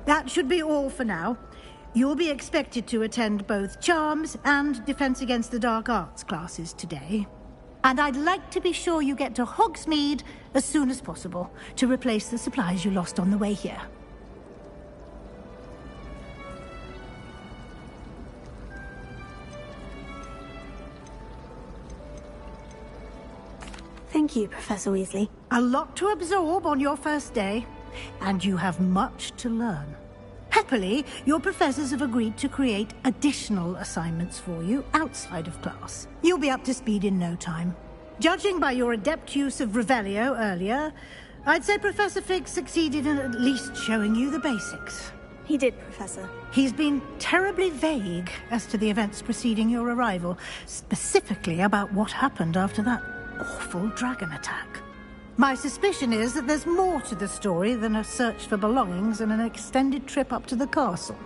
That should be all for now. You'll be expected to attend both Charms and Defense Against the Dark Arts classes today. And I'd like to be sure you get to Hogsmeade as soon as possible to replace the supplies you lost on the way here. Thank you, Professor Weasley. A lot to absorb on your first day, and you have much to learn. Happily, your professors have agreed to create additional assignments for you outside of class. You'll be up to speed in no time. Judging by your adept use of Revelio earlier, I'd say Professor Fig succeeded in at least showing you the basics. He did, Professor. He's been terribly vague as to the events preceding your arrival, specifically about what happened after that awful dragon attack. My suspicion is that there's more to the story than a search for belongings and an extended trip up to the castle.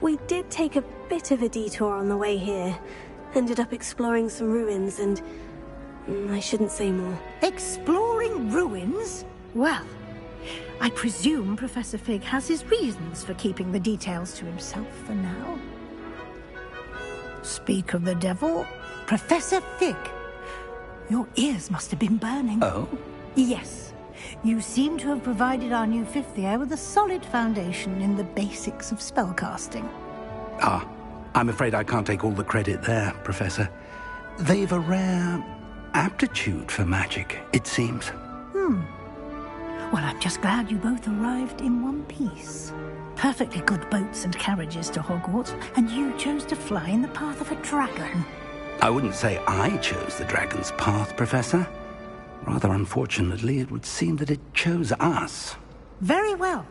We did take a bit of a detour on the way here. Ended up exploring some ruins and... I shouldn't say more. Exploring ruins? Well, I presume Professor Fig has his reasons for keeping the details to himself for now. Speak of the devil, Professor Fig. Your ears must have been burning. Oh? Yes. You seem to have provided our new fifth year with a solid foundation in the basics of spellcasting. Ah, I'm afraid I can't take all the credit there, Professor. They've a rare aptitude for magic, it seems. Well, I'm just glad you both arrived in one piece. Perfectly good boats and carriages to Hogwarts, and you chose to fly in the path of a dragon. I wouldn't say I chose the dragon's path, Professor. Rather unfortunately, it would seem that it chose us. Very well.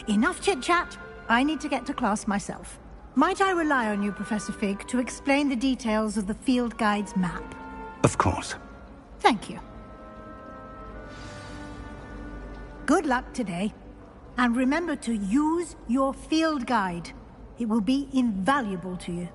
Enough chit-chat. I need to get to class myself. Might I rely on you, Professor Fig, to explain the details of the field guide's map? Of course. Thank you. Good luck today. And remember to use your field guide. It will be invaluable to you.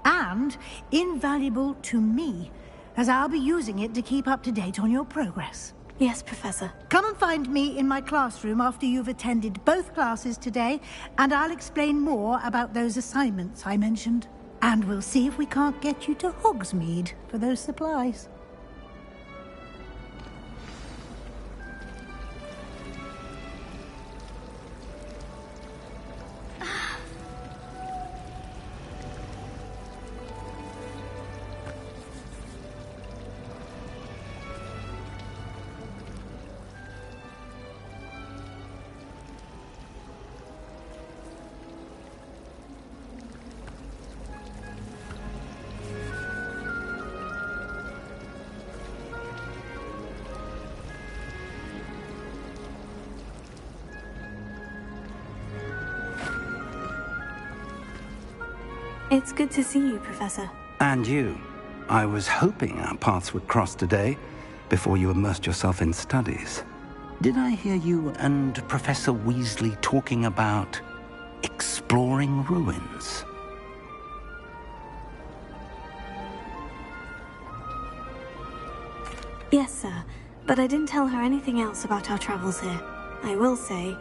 And invaluable to me, as I'll be using it to keep up to date on your progress. Yes, Professor. Come and find me in my classroom after you've attended both classes today, and I'll explain more about those assignments I mentioned. And we'll see if we can't get you to Hogsmeade for those supplies. It's good to see you, Professor. And you. I was hoping our paths would cross today, before you immersed yourself in studies. Did I hear you and Professor Weasley talking about exploring ruins? Yes, sir, but I didn't tell her anything else about our travels here. I will say,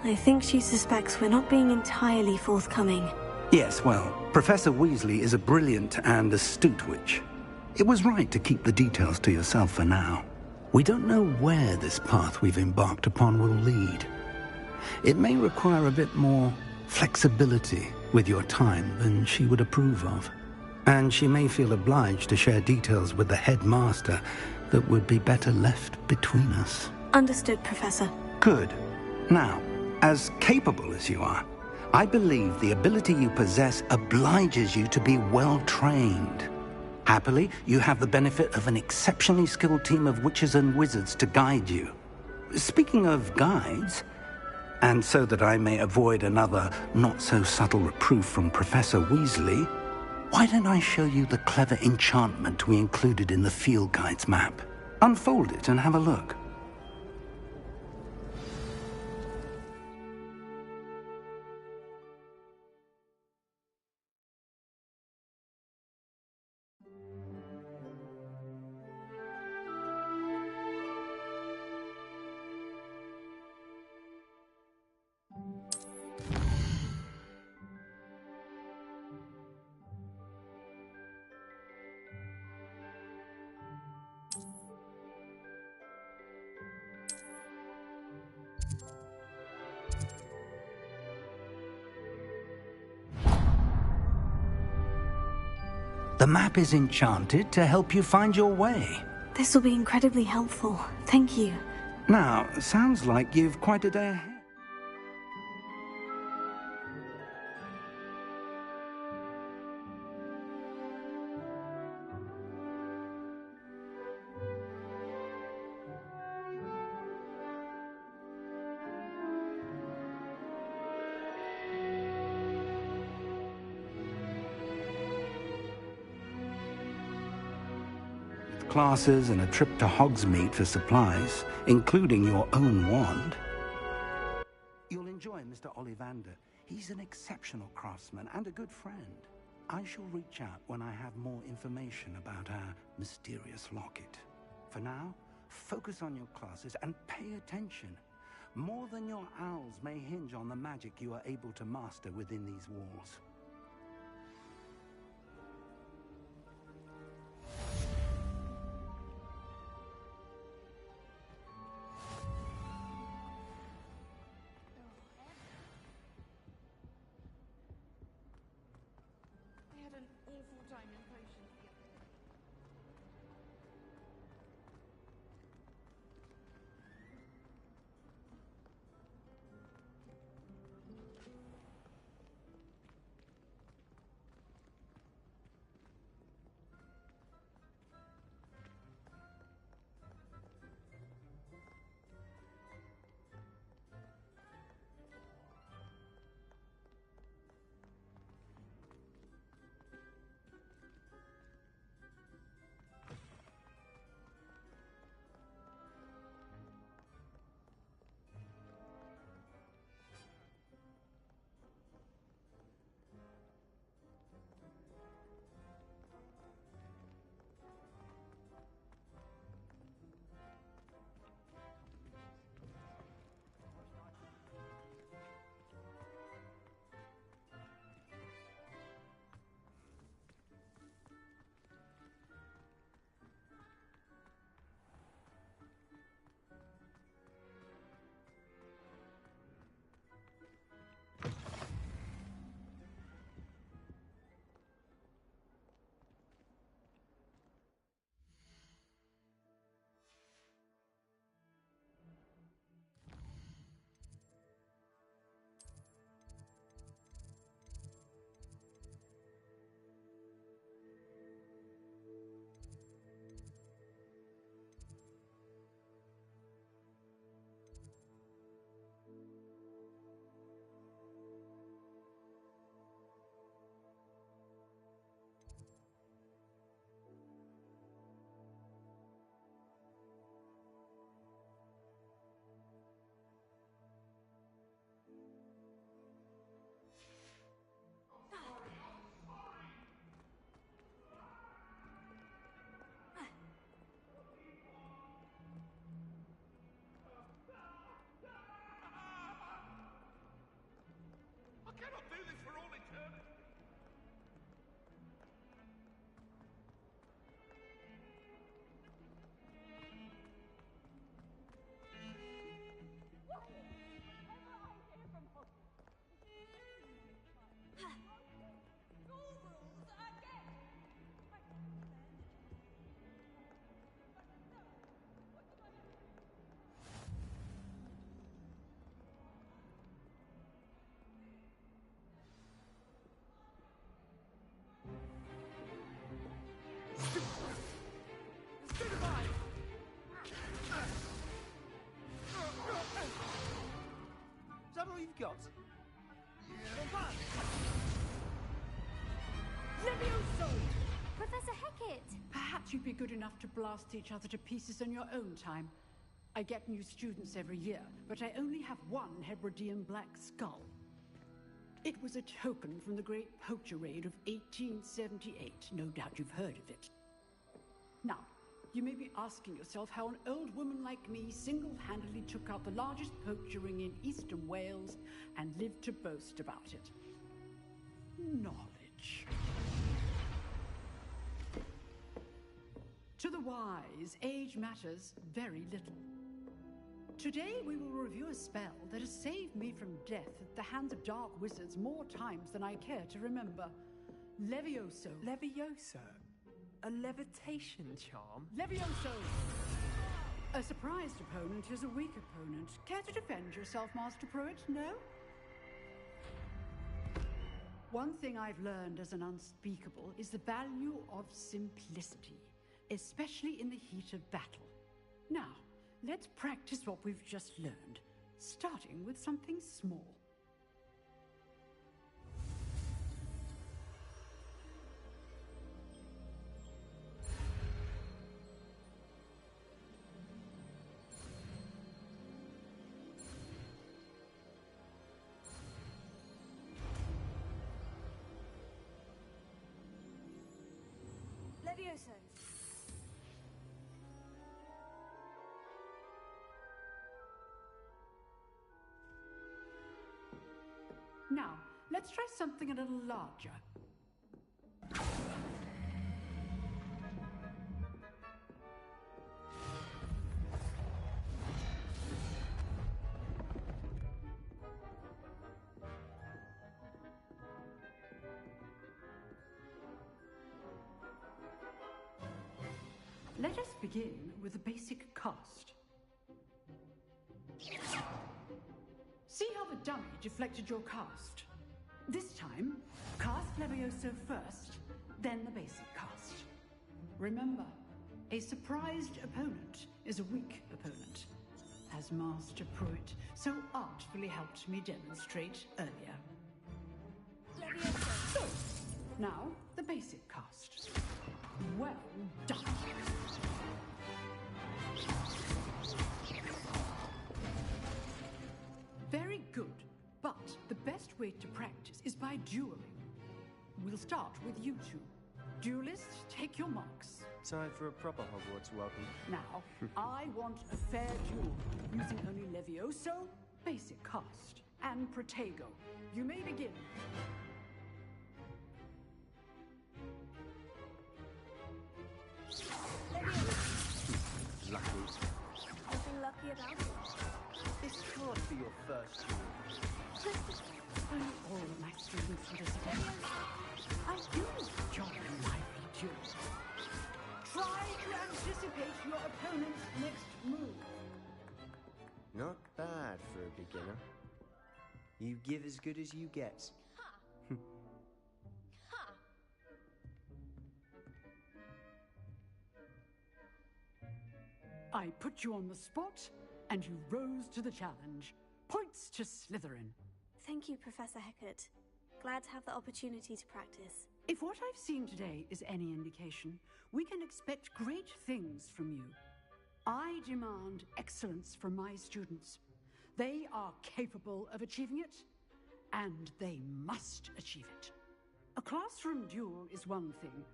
I think she suspects we're not being entirely forthcoming. Yes, well, Professor Weasley is a brilliant and astute witch. It was right to keep the details to yourself for now. We don't know where this path we've embarked upon will lead. It may require a bit more flexibility with your time than she would approve of. And she may feel obliged to share details with the headmaster that would be better left between us. Understood, Professor. Good. Now, as capable as you are, I believe the ability you possess obliges you to be well-trained. Happily, you have the benefit of an exceptionally skilled team of witches and wizards to guide you. Speaking of guides, and so that I may avoid another not-so-subtle reproof from Professor Weasley, why don't I show you the clever enchantment we included in the field guide's map? Unfold it and have a look. The map is enchanted to help you find your way. This will be incredibly helpful. Thank you. Now, sounds like you've quite a day ahead. Classes and a trip to Hogsmeade for supplies, including your own wand. You'll enjoy Mr. Ollivander. He's an exceptional craftsman and a good friend. I shall reach out when I have more information about our mysterious locket. For now, focus on your classes and pay attention. More than your owls may hinge on the magic you are able to master within these walls. you've got. Levioso! Professor Hecat! Perhaps you'd be good enough to blast each other to pieces in your own time. I get new students every year, but I only have one Hebridean black skull. It was a token from the Great Poacher Raid of 1878. No doubt you've heard of it. Now, you may be asking yourself how an old woman like me single-handedly took out the largest poacher ring in eastern Wales and lived to boast about it. Knowledge. To the wise, age matters very little. Today we will review a spell that has saved me from death at the hands of dark wizards more times than I care to remember. Levioso. Levioso? A levitation charm? Levioso! A surprised opponent is a weak opponent. Care to defend yourself, Master Pruitt? No? One thing I've learned as an unspeakable is the value of simplicity, especially in the heat of battle. Now, let's practice what we've just learned, starting with something small. Levioso! Now, let's try something a little larger. Let us begin with the basic cast. See how the dummy deflected your cast? This time, cast Levioso first, then the basic cast. Remember, a surprised opponent is a weak opponent, as Master Pruitt so artfully helped me demonstrate earlier. Levioso! So, now the basic cast. Well done! Very good, but the best way to practice is by dueling. We'll start with you two. Duelists, take your marks. Time for a proper Hogwarts welcome. Now, I want a fair duel, using only Levioso, basic cast, and Protego. You may begin. Lucky. Nothing lucky about it. This can't be your first duel. All of my students would have I do enjoy lively duels. Try to anticipate your opponent's next move. Not bad for a beginner. You give as good as you get. I put you on the spot, and you rose to the challenge. Points to Slytherin. Thank you, Professor Hecat. Glad to have the opportunity to practice. If what I've seen today is any indication, we can expect great things from you. I demand excellence from my students. They are capable of achieving it, and they must achieve it. A classroom duel is one thing,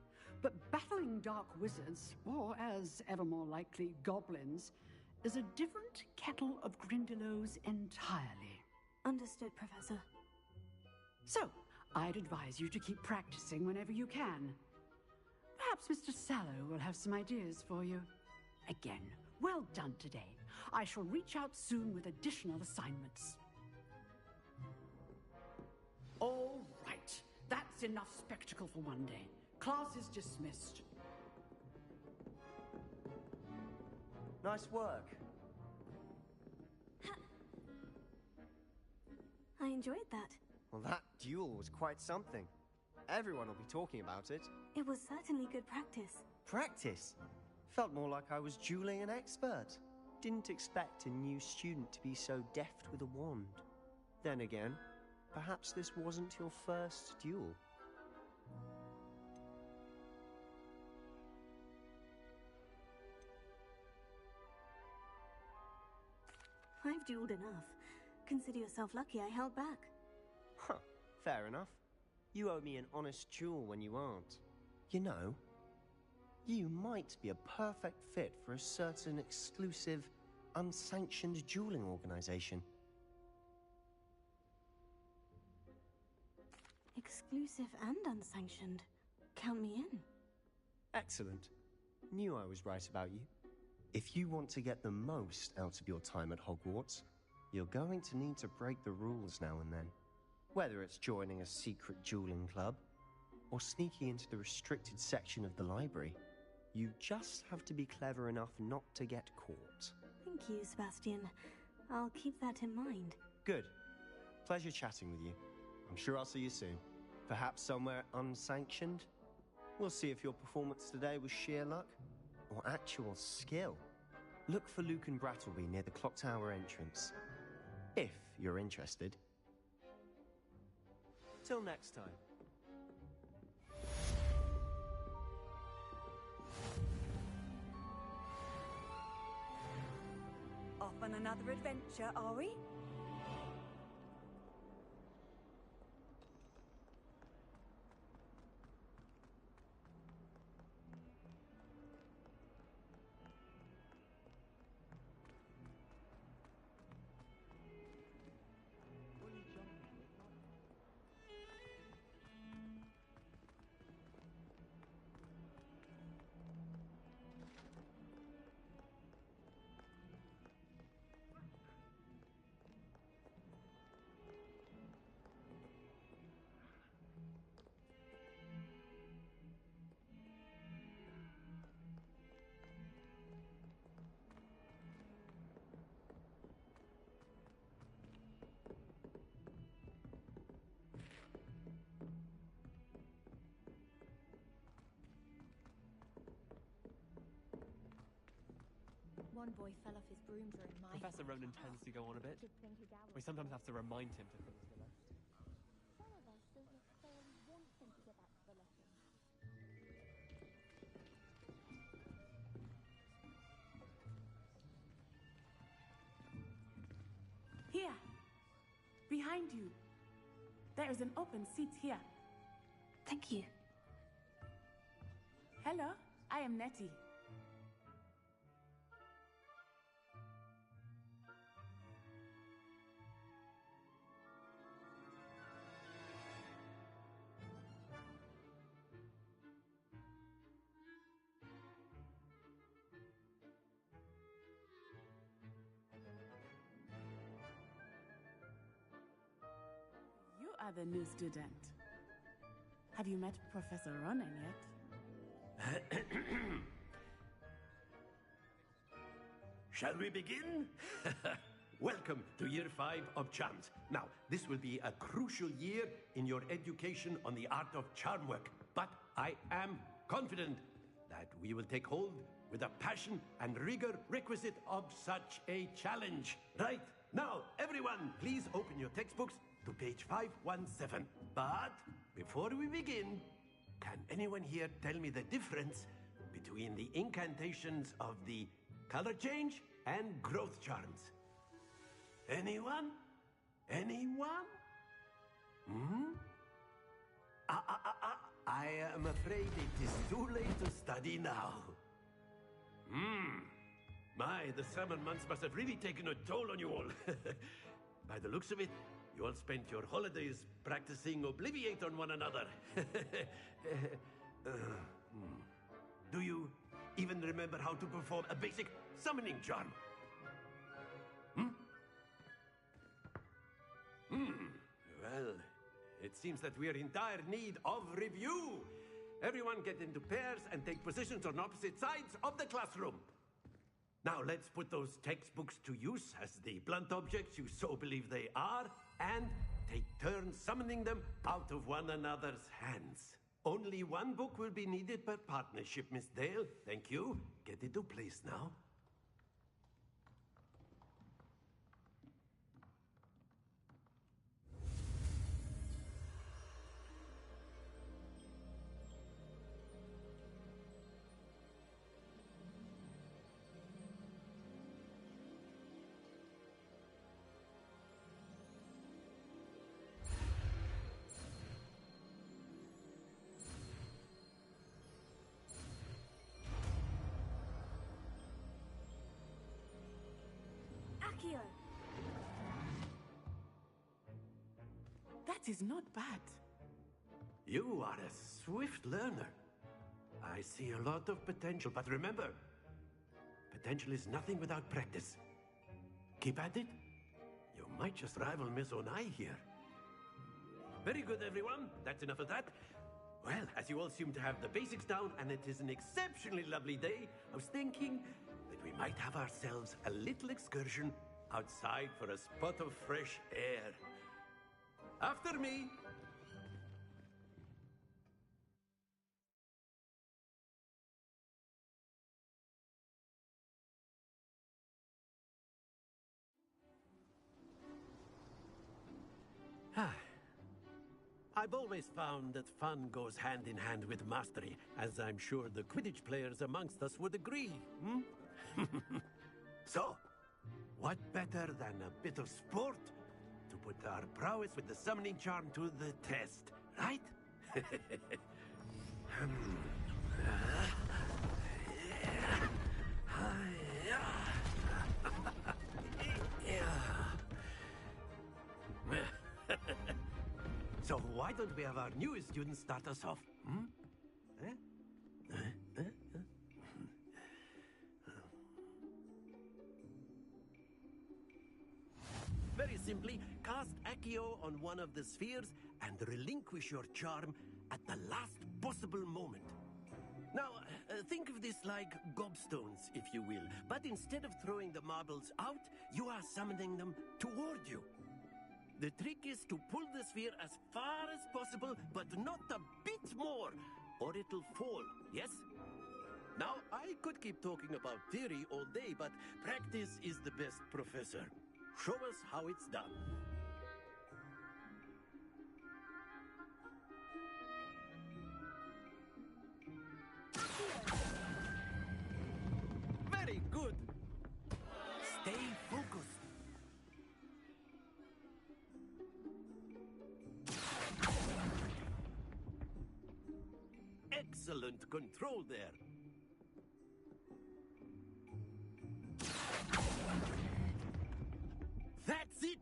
but battling dark wizards, or as ever more likely, goblins, is a different kettle of Grindylows entirely. Understood, Professor. So, I'd advise you to keep practicing whenever you can. Perhaps Mr. Sallow will have some ideas for you. Again, well done today. I shall reach out soon with additional assignments. All right. That's enough spectacle for one day. Class is dismissed. Nice work. I enjoyed that. Well, that duel was quite something. Everyone will be talking about it. It was certainly good practice. Practice? Felt more like I was dueling an expert. Didn't expect a new student to be so deft with a wand. Then again, perhaps this wasn't your first duel. I've dueled enough. Consider yourself lucky I held back. Huh, fair enough. You owe me an honest duel when you aren't. You know, you might be a perfect fit for a certain exclusive, unsanctioned dueling organization. Exclusive and unsanctioned. Count me in. Excellent. Knew I was right about you. If you want to get the most out of your time at Hogwarts, you're going to need to break the rules now and then. Whether it's joining a secret dueling club, or sneaking into the restricted section of the library, you just have to be clever enough not to get caught. Thank you, Sebastian. I'll keep that in mind. Good. Pleasure chatting with you. I'm sure I'll see you soon. Perhaps somewhere unsanctioned? We'll see if your performance today was sheer luck or actual skill. Look for Luke and Brattleby near the clock tower entrance, if you're interested. Till next time. Off on another adventure, are we? One boy fell off his broom during my Professor Ronan tends to go on a bit. We sometimes have to remind him to put us to the left. Some of us don't necessarily want him to get back to the lesson. Here, behind you. There is an open seat here. Thank you. Hello, I am Nettie. You are the new student. Have you met Professor Ronan yet? Shall we begin? Welcome to Year 5 of Charms. Now, this will be a crucial year in your education on the art of charm work, but I am confident that we will take hold with the passion and rigor requisite of such a challenge. Right, now, everyone, please open your textbooks to page 517. But before we begin, can anyone here tell me the difference between the incantations of the color change and growth charms? Anyone? Anyone? Hmm? I am afraid it is too late to study now. My, the summer months must have really taken a toll on you all. By the looks of it, you all spent your holidays practicing Obliviate on one another. Do you even remember how to perform a basic summoning charm? Well, it seems that we are in dire need of review. Everyone get into pairs and take positions on opposite sides of the classroom. Now let's put those textbooks to use as the blunt objects you so believe they are, and take turns summoning them out of one another's hands. Only one book will be needed per partnership, Miss Dale. Thank you. Get into place now. Accio. That is not bad. You are a swift learner. I see a lot of potential, but remember, potential is nothing without practice. Keep at it. You might just rival Miss Onai here. Very good, everyone. That's enough of that. Well, as you all seem to have the basics down, and it is an exceptionally lovely day, I was thinking that we might have ourselves a little excursion outside for a spot of fresh air. After me. I've always found that fun goes hand in hand with mastery, as I'm sure the Quidditch players amongst us would agree. So, what better than a bit of sport to put our prowess with the summoning charm to the test, right? So why don't we have our newest student start us off? Very simply, cast Accio on one of the spheres and relinquish your charm at the last possible moment. Now, think of this like gobstones, if you will, but instead of throwing the marbles out, you are summoning them toward you. The trick is to pull the sphere as far as possible, but not a bit more, or it'll fall, yes? Now, I could keep talking about theory all day, but practice is the best professor. Show us how it's done. Very good. Stay focused. Excellent control there. That's it!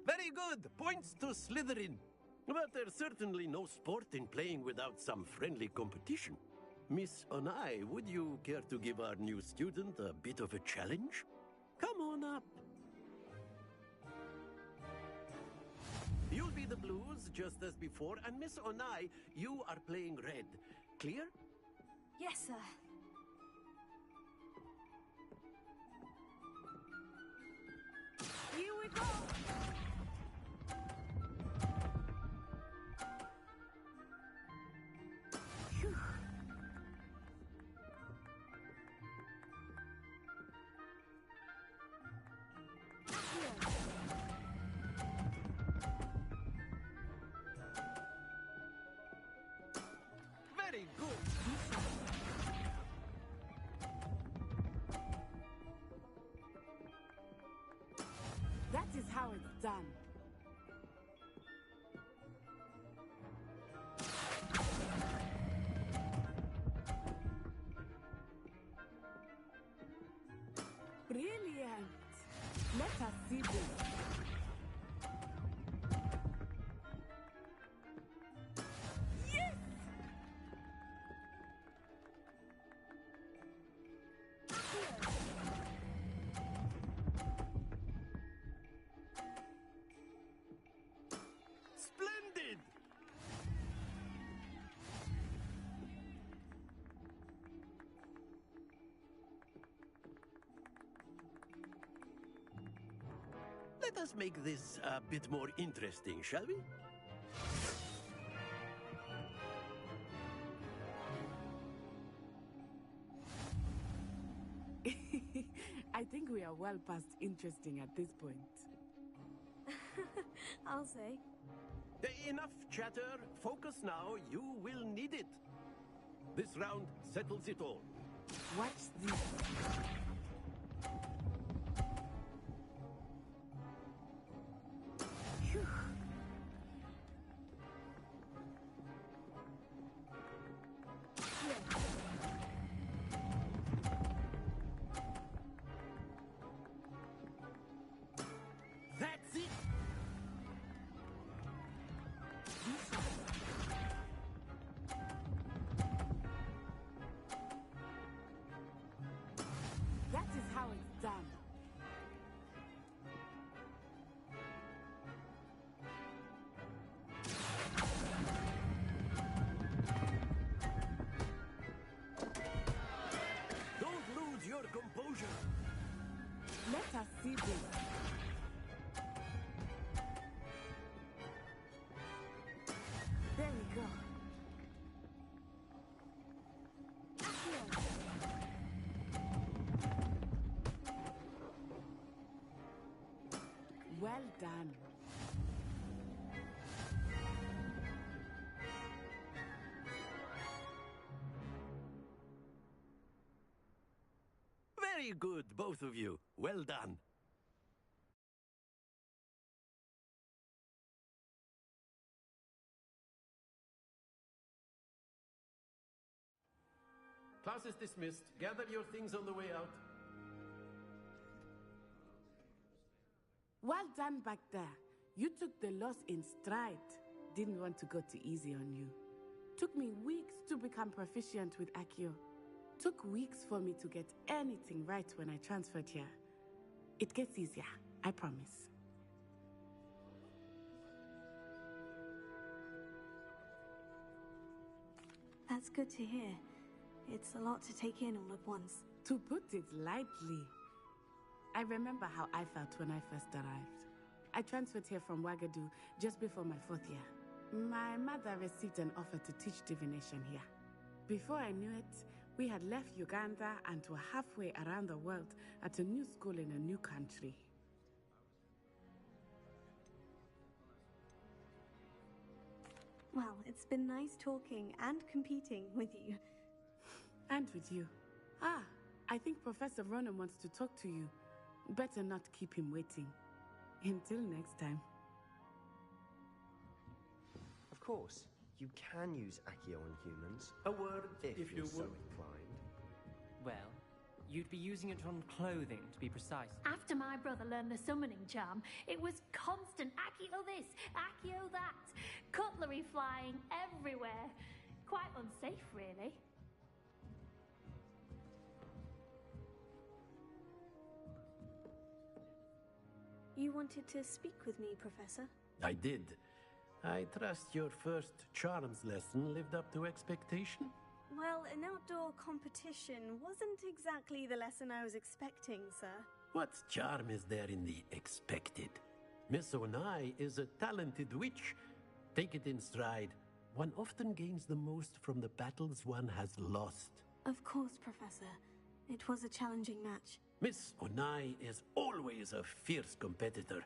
Very good! Points to Slytherin. But there's certainly no sport in playing without some friendly competition. Miss Onai, would you care to give our new student a bit of a challenge? Come on up. You'll be the blues, just as before, and Miss Onai, you are playing red. Clear? Yes, sir. Here we go! Phew. Very good. That is how it's done. Brilliant. Let us see this. Yes! Splendid! Let us make this a bit more interesting, shall we? I think we are well past interesting at this point. I'll say. Enough chatter. Focus now. You will need it. This round settles it all. Watch this. Phew. Well done. Very good, both of you. Well done. Class is dismissed. Gather your things on the way out. Well done back there. You took the loss in stride. Didn't want to go too easy on you. Took me weeks to become proficient with Accio. Took weeks for me to get anything right when I transferred here. It gets easier, I promise. That's good to hear. It's a lot to take in all at once. To put it lightly, I remember how I felt when I first arrived. I transferred here from Wagadu just before my 4th year. My mother received an offer to teach divination here. Before I knew it, we had left Uganda and were halfway around the world at a new school in a new country. Well, it's been nice talking and competing with you. And with you. Ah, I think Professor Ronan wants to talk to you. Better not keep him waiting. Until next time. Of course, you can use Accio on humans. A word, if you you're so would. inclined. Well, you'd be using it on clothing, to be precise. After my brother learned the summoning charm, it was constant Accio this, Accio that. Cutlery flying everywhere. Quite unsafe, really. You wanted to speak with me, Professor? I did. I trust your first charms lesson lived up to expectation? Well, an outdoor competition wasn't exactly the lesson I was expecting, sir. What charm is there in the expected? Miss Onai is a talented witch. Take it in stride. One often gains the most from the battles one has lost. Of course, Professor. It was a challenging match. Miss Onai is always a fierce competitor,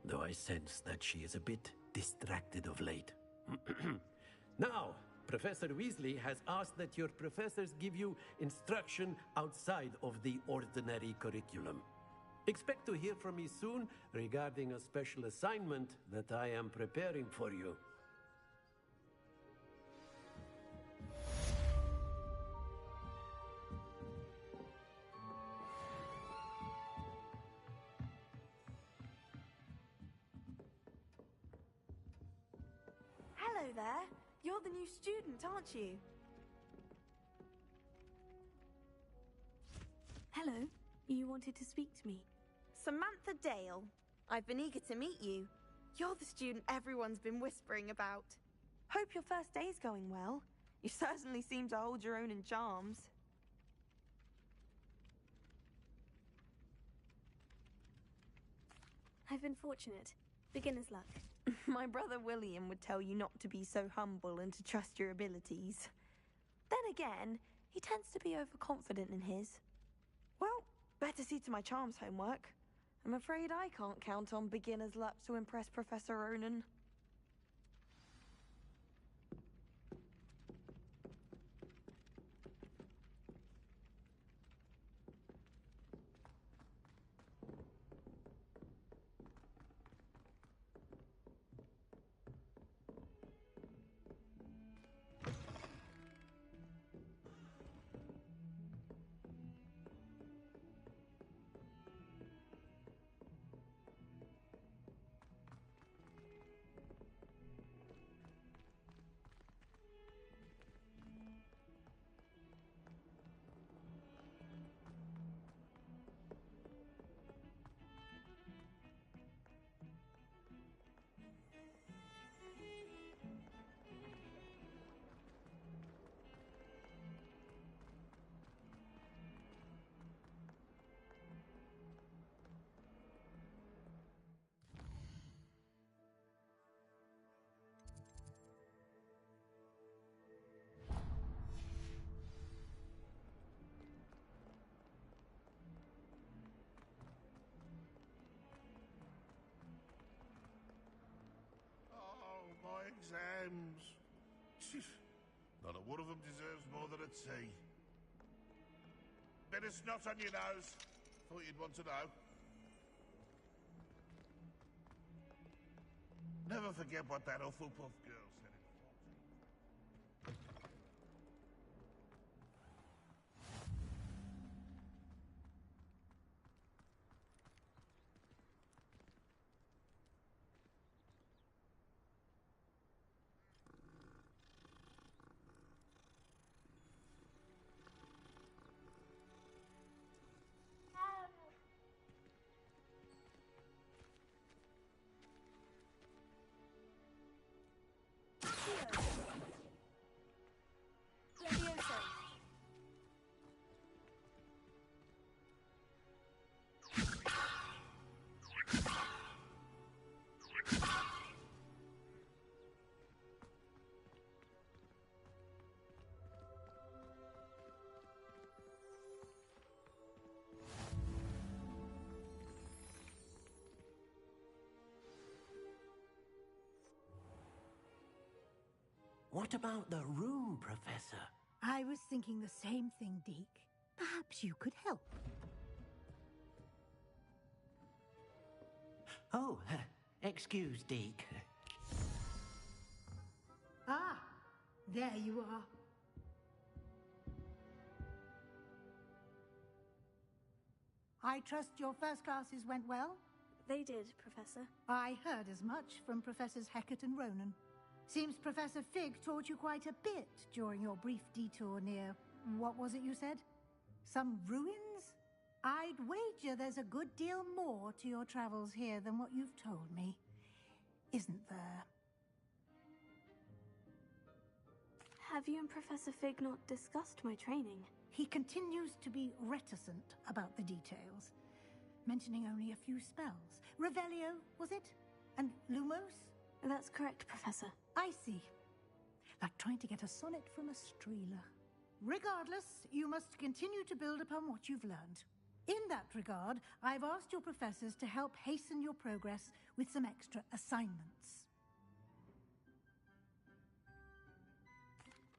though I sense that she is a bit distracted of late. Now, Professor Weasley has asked that your professors give you instruction outside of the ordinary curriculum. Expect to hear from me soon regarding a special assignment that I am preparing for you. Hello there. You're the new student, aren't you? Hello. You wanted to speak to me? Samantha Dale. I've been eager to meet you. You're the student everyone's been whispering about. Hope your first day's going well. You certainly seem to hold your own in charms. I've been fortunate. Beginner's luck. My brother William would tell you not to be so humble and to trust your abilities. Then again, he tends to be overconfident in his. Well, better see to my charms homework. I'm afraid I can't count on beginner's luck to impress Professor Ronan. One of them deserves more than a tea. Bit of snot on your nose. Thought you'd want to know. Never forget what that Hufflepuff girl said in 14. What about the room, Professor? I was thinking the same thing, Deke. Perhaps you could help. Oh, excuse, Deke. Ah, there you are. I trust your first classes went well? They did, Professor. I heard as much from Professors Hecat and Ronan. Seems Professor Fig taught you quite a bit during your brief detour near... what was it you said? Some ruins? I'd wager there's a good deal more to your travels here than what you've told me. Isn't there? Have you and Professor Fig not discussed my training? He continues to be reticent about the details, mentioning only a few spells. Revelio, was it? And Lumos? That's correct, Professor. I see. Like trying to get a sonnet from a streeler. Regardless, you must continue to build upon what you've learned. In that regard, I've asked your professors to help hasten your progress with some extra assignments.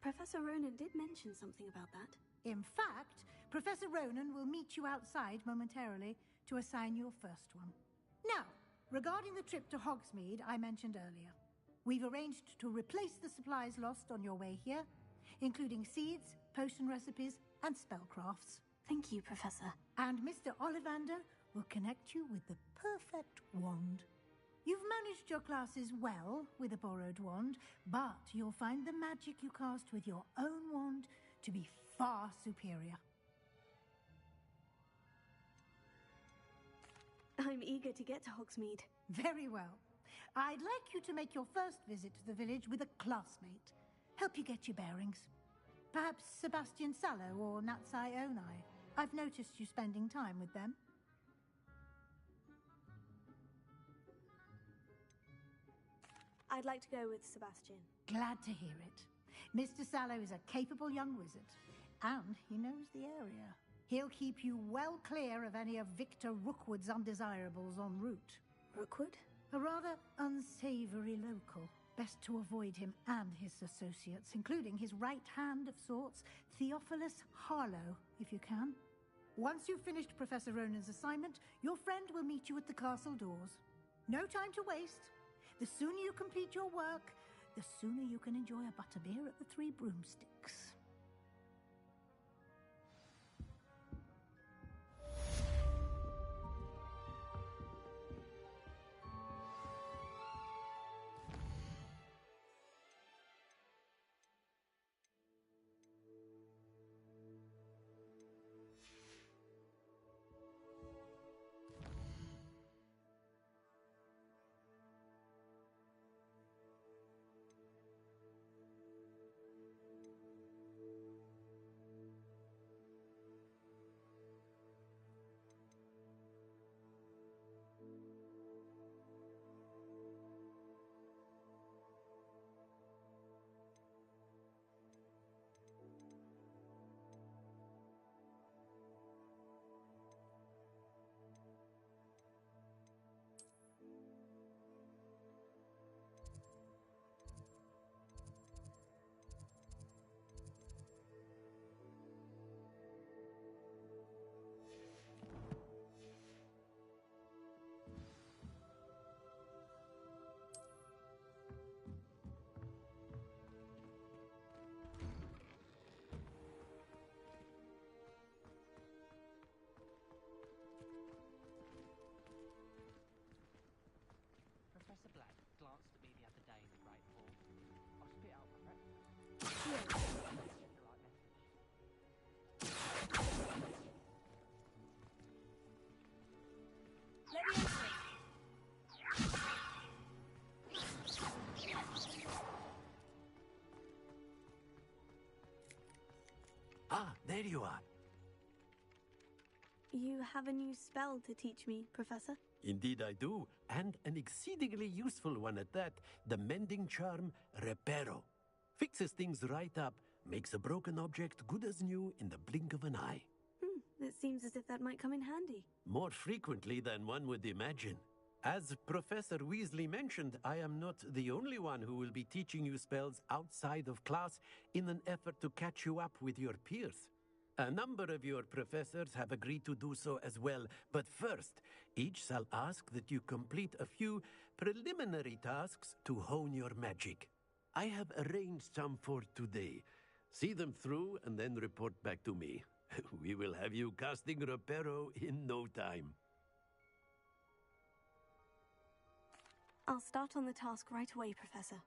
Professor Ronan did mention something about that. In fact, Professor Ronan will meet you outside momentarily to assign your first one. Now, regarding the trip to Hogsmeade I mentioned earlier, we've arranged to replace the supplies lost on your way here, including seeds, potion recipes, and spellcrafts. Thank you, Professor. And Mr. Ollivander will connect you with the perfect wand. You've managed your classes well with a borrowed wand, but you'll find the magic you cast with your own wand to be far superior. I'm eager to get to Hogsmeade. Very well. I'd like you to make your first visit to the village with a classmate. Help you get your bearings. Perhaps Sebastian Sallow or Natsai Onai. I've noticed you spending time with them. I'd like to go with Sebastian. Glad to hear it. Mr. Sallow is a capable young wizard, and he knows the area. He'll keep you well clear of any of Victor Rookwood's undesirables en route. Rookwood? A rather unsavory local. Best to avoid him and his associates, including his right hand of sorts, Theophilus Harlow, if you can. Once you've finished Professor Ronan's assignment, your friend will meet you at the castle doors. No time to waste. The sooner you complete your work, the sooner you can enjoy a butterbeer at the Three Broomsticks. there you are. You have a new spell to teach me, Professor? Indeed I do, and an exceedingly useful one at that. The mending charm, Reparo. Fixes things right up, makes a broken object good as new in the blink of an eye. It seems as if that might come in handy. More frequently than one would imagine. As Professor Weasley mentioned, I am not the only one who will be teaching you spells outside of class in an effort to catch you up with your peers. A number of your professors have agreed to do so as well, but first, each shall ask that you complete a few preliminary tasks to hone your magic. I have arranged some for today. See them through and then report back to me. We will have you casting Reparo in no time. I'll start on the task right away, Professor.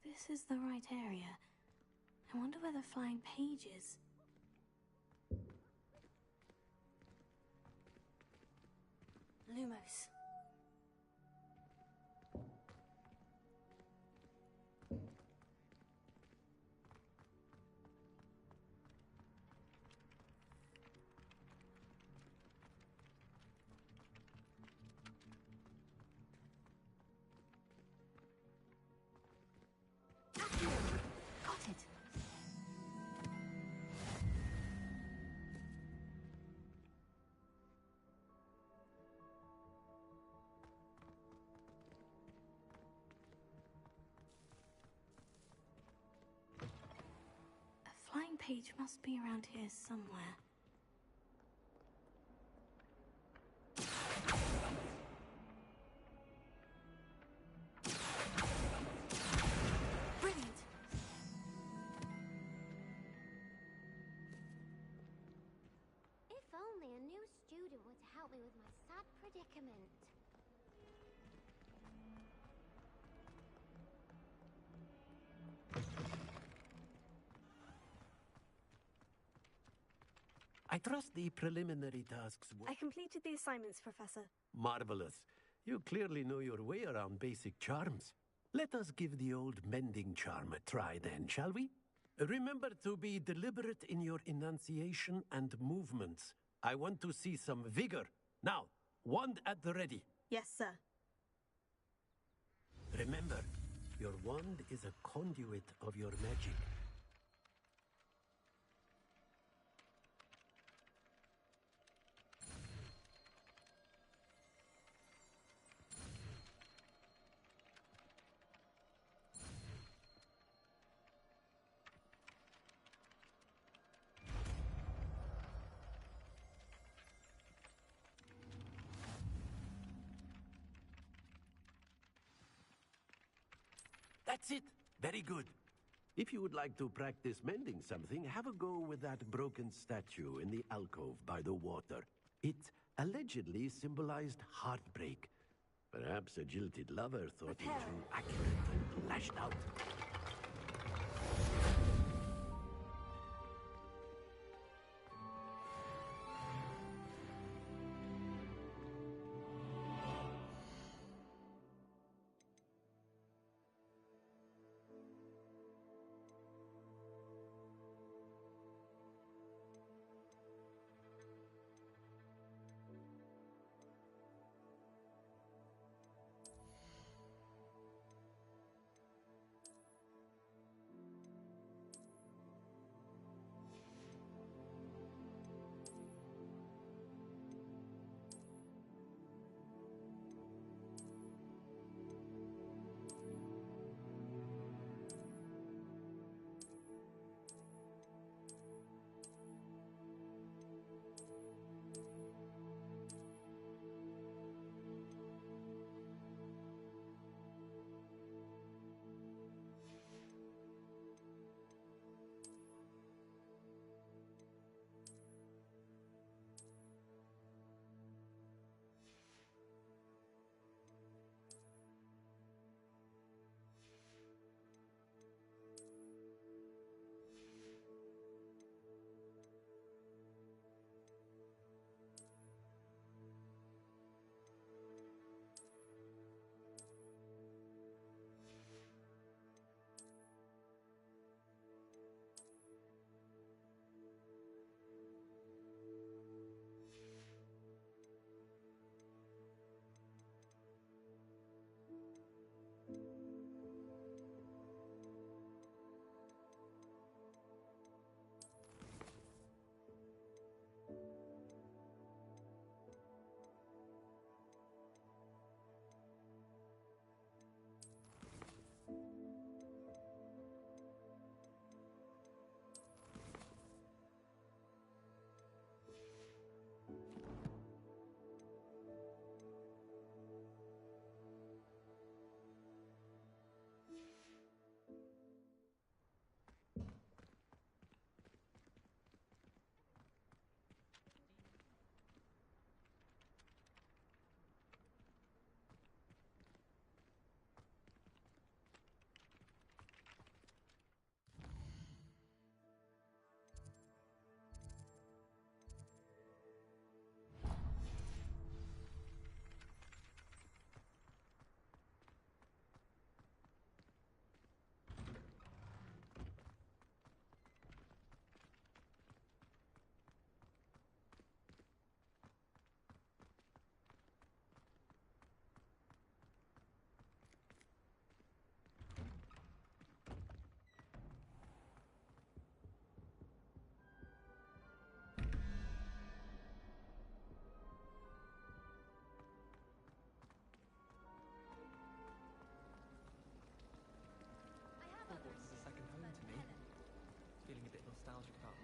This is the right area. I wonder where the flying page is. Lumos. Got it. A flying page must be around here somewhere. Brilliant. If only a new student would help me with my sad predicament. I trust the preliminary tasks were I completed the assignments, Professor. marvelous. You clearly know your way around basic charms. Let us give the old mending charm a try then, shall we? Remember to be deliberate in your enunciation and movements. I want to see some vigor. Now, wand at the ready. Yes, sir. Remember, your wand is a conduit of your magic. That's it. Very good. If you would like to practice mending something, have a go with that broken statue in the alcove by the water. It allegedly symbolized heartbreak. Perhaps a jilted lover thought it too accurate and lashed out.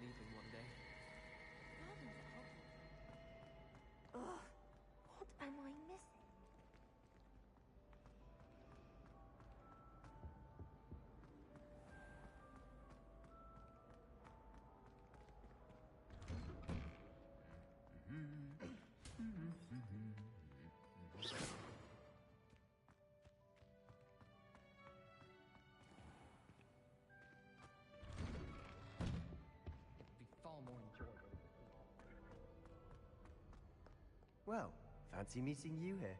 leaving one day. Ugh, what am I missing? It'd be far more enjoyable. Well, fancy meeting you here.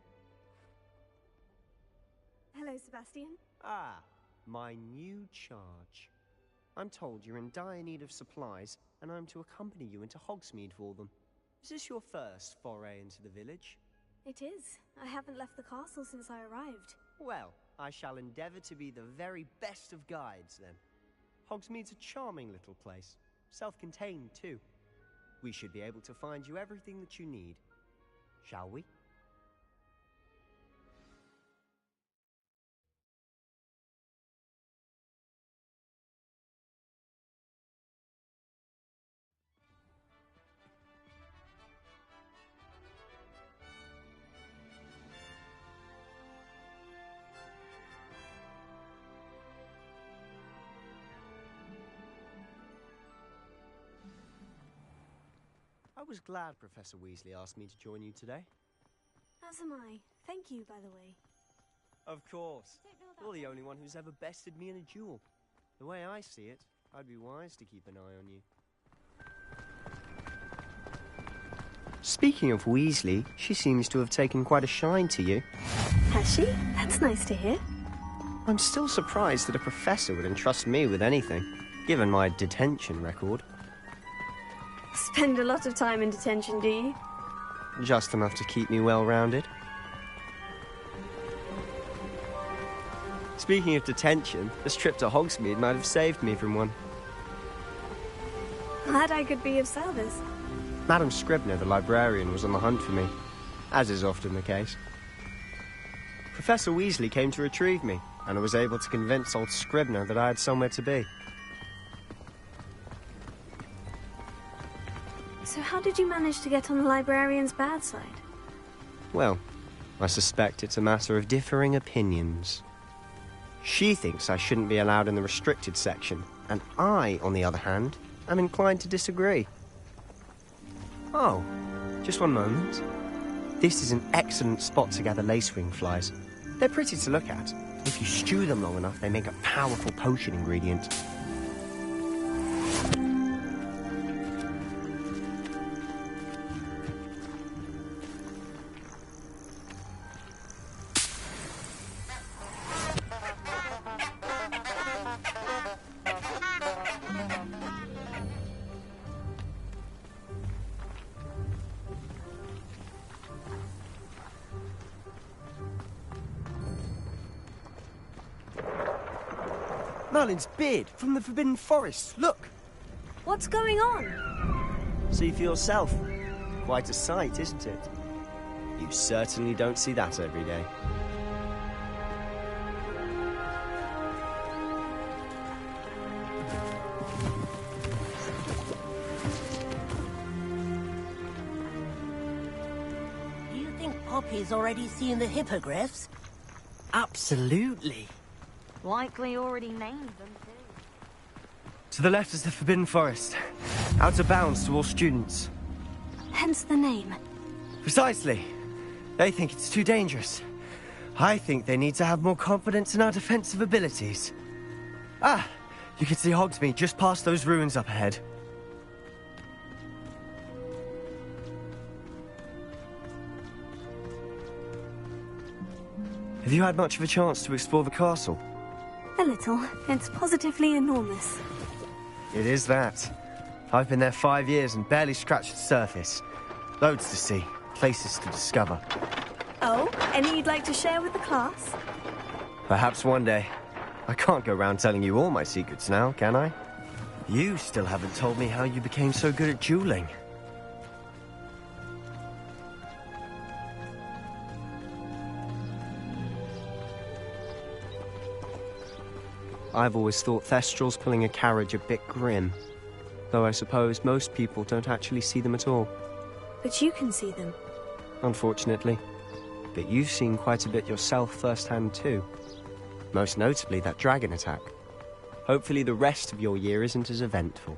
Hello, Sebastian. Ah, my new charge. I'm told you're in dire need of supplies, and I'm to accompany you into Hogsmeade for them. Is this your first foray into the village? It is. I haven't left the castle since I arrived. Well, I shall endeavour to be the very best of guides, then. Hogsmeade's a charming little place. Self-contained, too. We should be able to find you everything that you need. Shall we? I was glad Professor Weasley asked me to join you today. As am I. Thank you, by the way. Of course. You're the only one who's ever bested me in a duel. The way I see it, I'd be wise to keep an eye on you. Speaking of Weasley, she seems to have taken quite a shine to you. Has she? That's nice to hear. I'm still surprised that a professor would entrust me with anything, given my detention record. Spend a lot of time in detention, do you? Just enough to keep me well-rounded. Speaking of detention, this trip to Hogsmeade might have saved me from one. Glad I could be of service. Madam Scribner, the librarian, was on the hunt for me, as is often the case. Professor Weasley came to retrieve me, and I was able to convince old Scribner that I had somewhere to be. So how did you manage to get on the librarian's bad side? Well, I suspect it's a matter of differing opinions. She thinks I shouldn't be allowed in the restricted section, and I, on the other hand, am inclined to disagree. Oh, just one moment. This is an excellent spot to gather lacewing flies. They're pretty to look at. If you stew them long enough, they make a powerful potion ingredient. Merlin's beard from the Forbidden Forest. Look! What's going on? See for yourself. Quite a sight, isn't it? You certainly don't see that every day. Do you think Poppy's already seen the hippogriffs? Absolutely. Likely already named them too. To the left is the Forbidden Forest. Out of bounds to all students. Hence the name. Precisely. They think it's too dangerous. I think they need to have more confidence in our defensive abilities. Ah! You can see Hogsmeade just past those ruins up ahead. Have you had much of a chance to explore the castle? A little. It's positively enormous. It is that. I've been there 5 years and barely scratched the surface. Loads to see, places to discover. Oh, any you'd like to share with the class? Perhaps one day. I can't go around telling you all my secrets now, can I? You still haven't told me how you became so good at dueling. I've always thought Thestral's pulling a carriage a bit grim. though I suppose most people don't actually see them at all. But you can see them. Unfortunately. But you've seen quite a bit yourself firsthand too. Most notably that dragon attack. Hopefully the rest of your year isn't as eventful.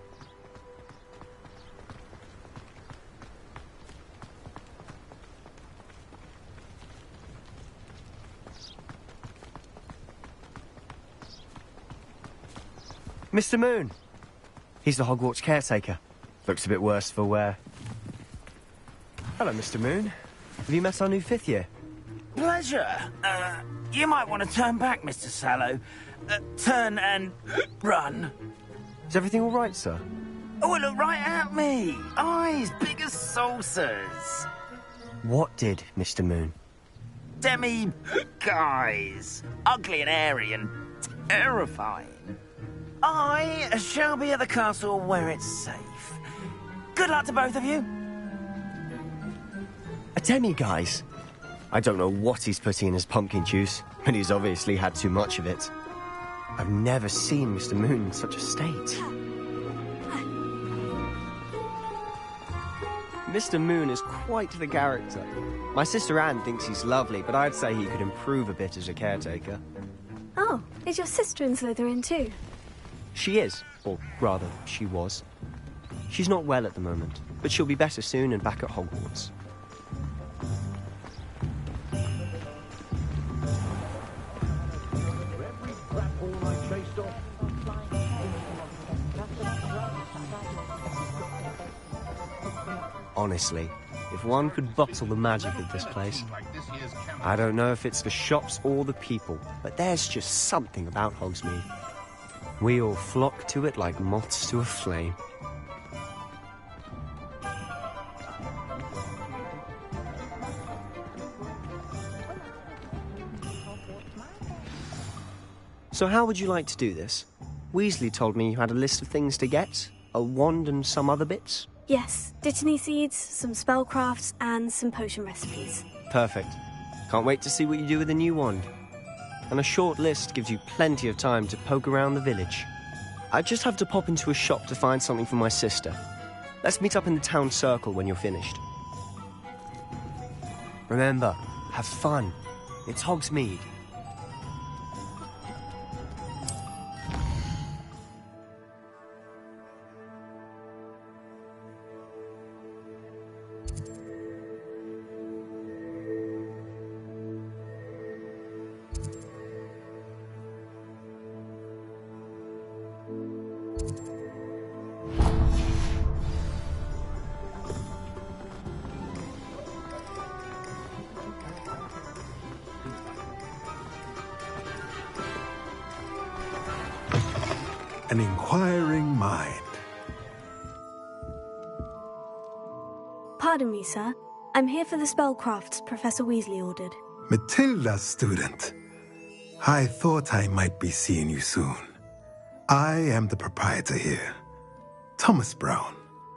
Mr. Moon! He's the Hogwarts caretaker. Looks a bit worse for wear. Hello, Mr. Moon. Have you met our new 5th year? Pleasure. You might want to turn back, Mr. Sallow. Turn and run. Is everything all right, sir? Oh, look right at me. Eyes big as saucers. What did, Mr. Moon? Guys. Ugly and hairy and terrifying. I shall be at the castle where it's safe. Good luck to both of you. A demi-guise? I don't know what he's putting in his pumpkin juice, but he's obviously had too much of it. I've never seen Mr. Moon in such a state. Mr. Moon is quite the character. My sister Anne thinks he's lovely, but I'd say he could improve a bit as a caretaker. Oh, is your sister in Slytherin too? She is, or rather, she was. She's not well at the moment, but she'll be better soon and back at Hogwarts. Honestly, if one could bottle the magic of this place. I don't know if it's the shops or the people, but there's just something about Hogsmeade. We all flock to it like moths to a flame. So how would you like to do this? Weasley told me you had a list of things to get, a wand and some other bits. Yes, dittany seeds, some spellcrafts, and some potion recipes. Perfect. Can't wait to see what you do with the new wand. And a short list gives you plenty of time to poke around the village. I just have to pop into a shop to find something for my sister. Let's meet up in the town circle when you're finished. Remember, have fun. It's Hogsmeade. An inquiring mind. Pardon me, sir. I'm here for the spellcrafts Professor Weasley ordered. Matilda's student. I thought I might be seeing you soon. I am the proprietor here, Thomas Brown.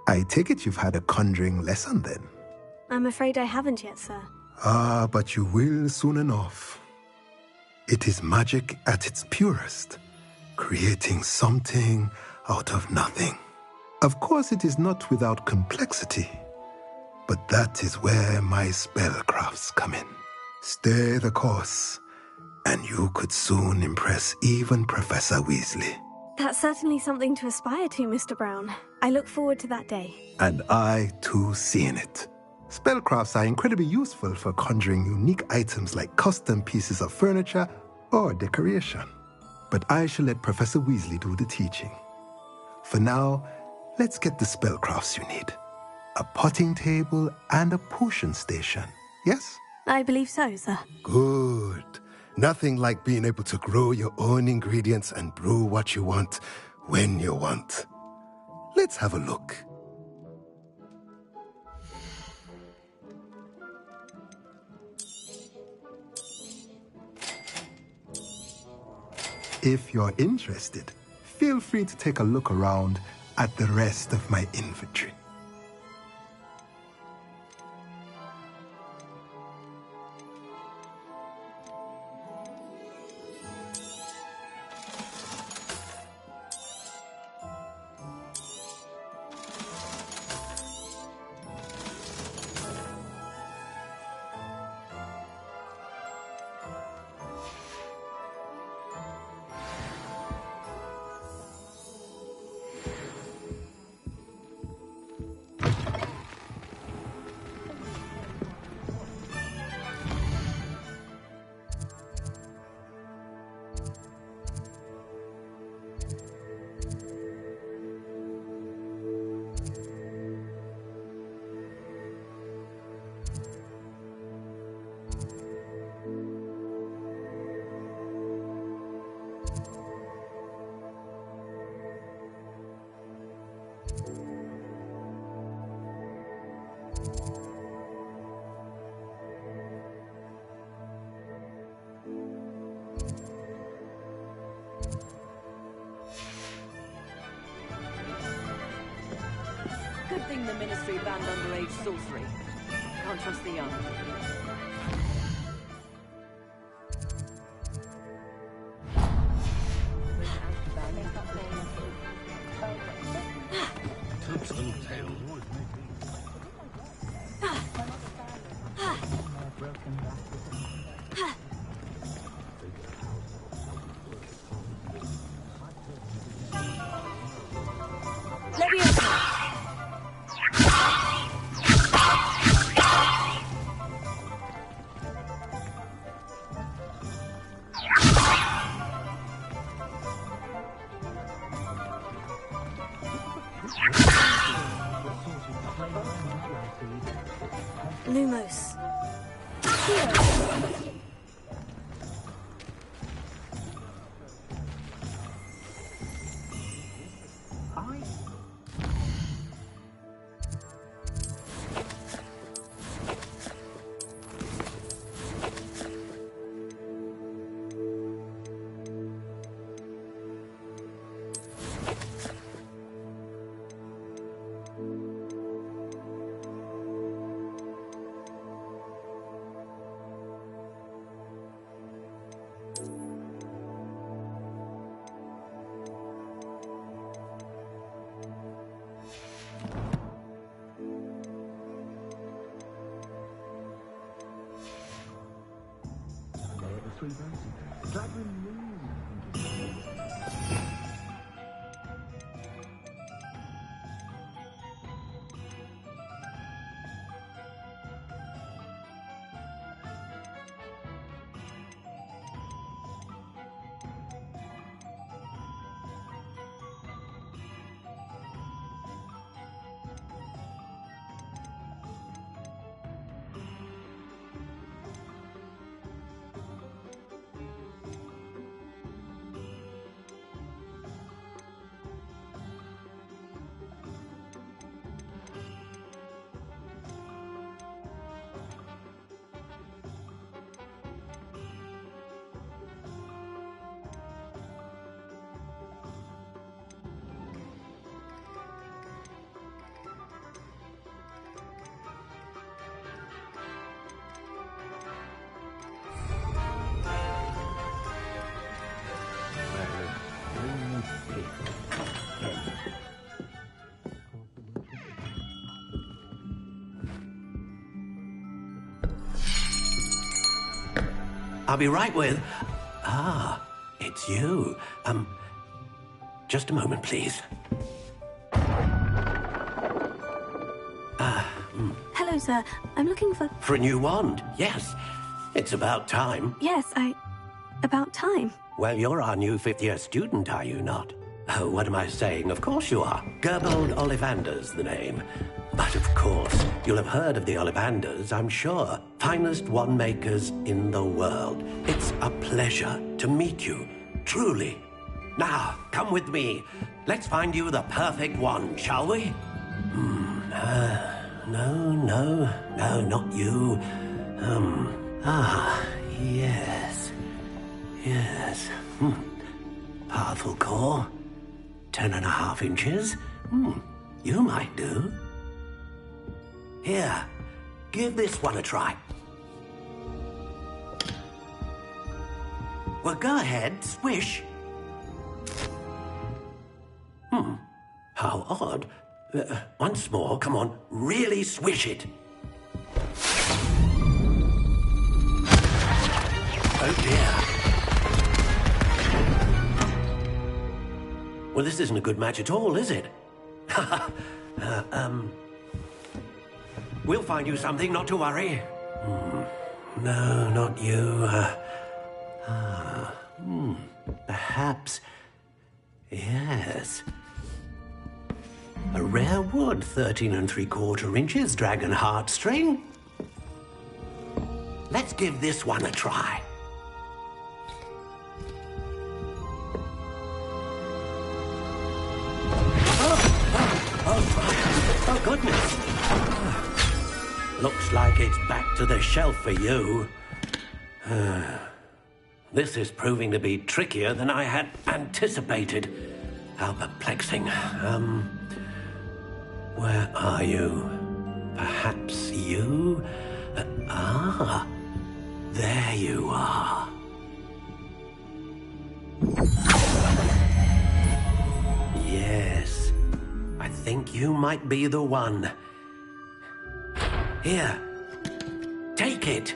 I take it you've had a conjuring lesson then? I'm afraid I haven't yet, sir. Ah, but you will soon enough. It is magic at its purest, creating something out of nothing. Of course, it is not without complexity, but that is where my spellcrafts come in. Stay the course, and you could soon impress even Professor Weasley. That's certainly something to aspire to, Mr. Brown. I look forward to that day. And I, too, seeing it. Spellcrafts are incredibly useful for conjuring unique items like custom pieces of furniture or decoration. But I shall let Professor Weasley do the teaching. For now, let's get the spellcrafts you need. A potting table and a potion station, yes? I believe so, sir. Good. Nothing like being able to grow your own ingredients and brew what you want, when you want. Let's have a look. If you're interested, feel free to take a look around at the rest of my inventory. shame the Ministry banned underage sorcery. Can't trust the young. Toot's little tail. Lumos. I'll be right with... Ah, it's you. Just a moment, please. Hello, sir. I'm looking for... For a new wand, yes. It's about time. Yes, about time. Well, you're our new fifth-year student, are you not? Oh, what am I saying? Of course you are. Gerbold Ollivander's the name. But of course, you'll have heard of the Ollivanders, I'm sure. Finest wand makers in the world. It's a pleasure to meet you, truly. Now, come with me. Let's find you the perfect wand, shall we? No, not you. Yes. Powerful core. 10.5 inches. You might do. Here, give this one a try. Well, go ahead, swish. How odd. Once more, come on, really swish it. Oh dear. Well, this isn't a good match at all, is it? We'll find you something, not to worry. No, not you. Perhaps... Yes. A rare wood, 13 3/4 inches, dragon heartstring. Let's give this one a try. Oh, goodness. Looks like it's back to the shelf for you. This is proving to be trickier than I had anticipated. How perplexing. Where are you? Perhaps you? There you are. Yes, I think you might be the one. Here, take it.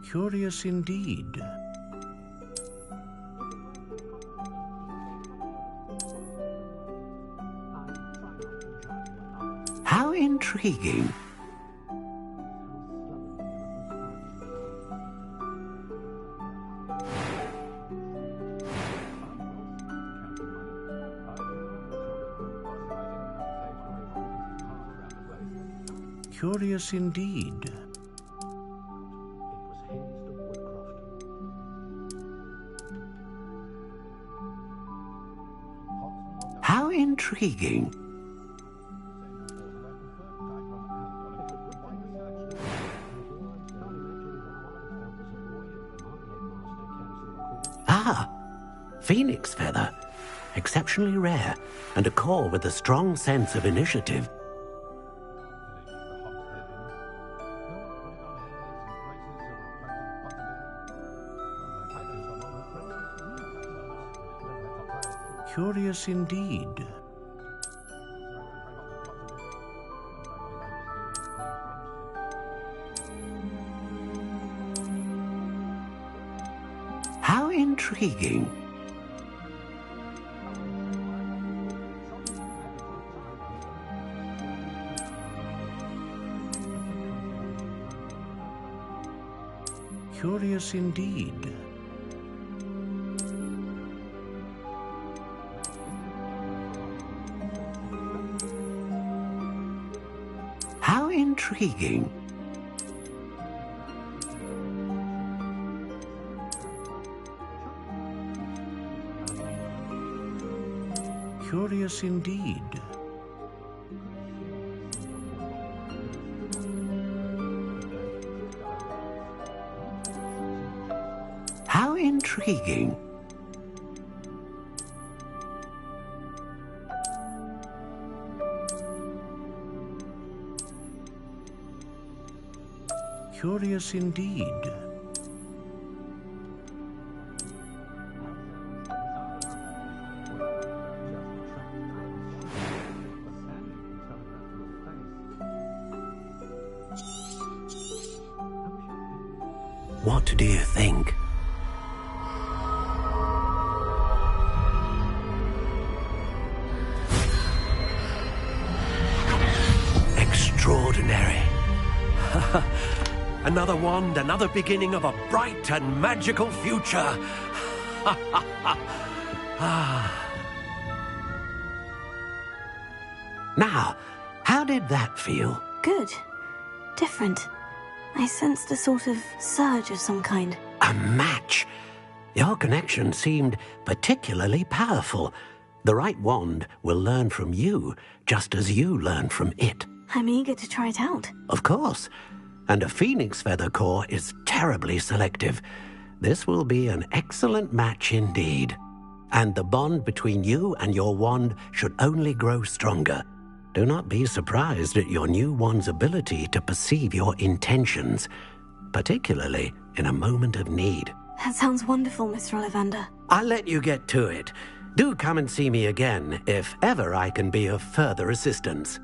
Curious indeed. How intriguing. Curious indeed. How intriguing. Phoenix feather. Exceptionally rare, and a core with a strong sense of initiative. Curious indeed. How intriguing. Curious indeed. How intriguing. Curious indeed. How intriguing. Curious indeed. What do you think? Extraordinary. Another wand, another beginning of a bright and magical future. Now, how did that feel? Good. Different. I sensed a sort of surge of some kind. A match. Your connection seemed particularly powerful. The right wand will learn from you, just as you learn from it. I'm eager to try it out. Of course. And a phoenix feather core is terribly selective. This will be an excellent match indeed. And the bond between you and your wand should only grow stronger. Do not be surprised at your new wand's ability to perceive your intentions, particularly in a moment of need. That sounds wonderful, Mr. Ollivander. I'll let you get to it. Do come and see me again if ever I can be of further assistance.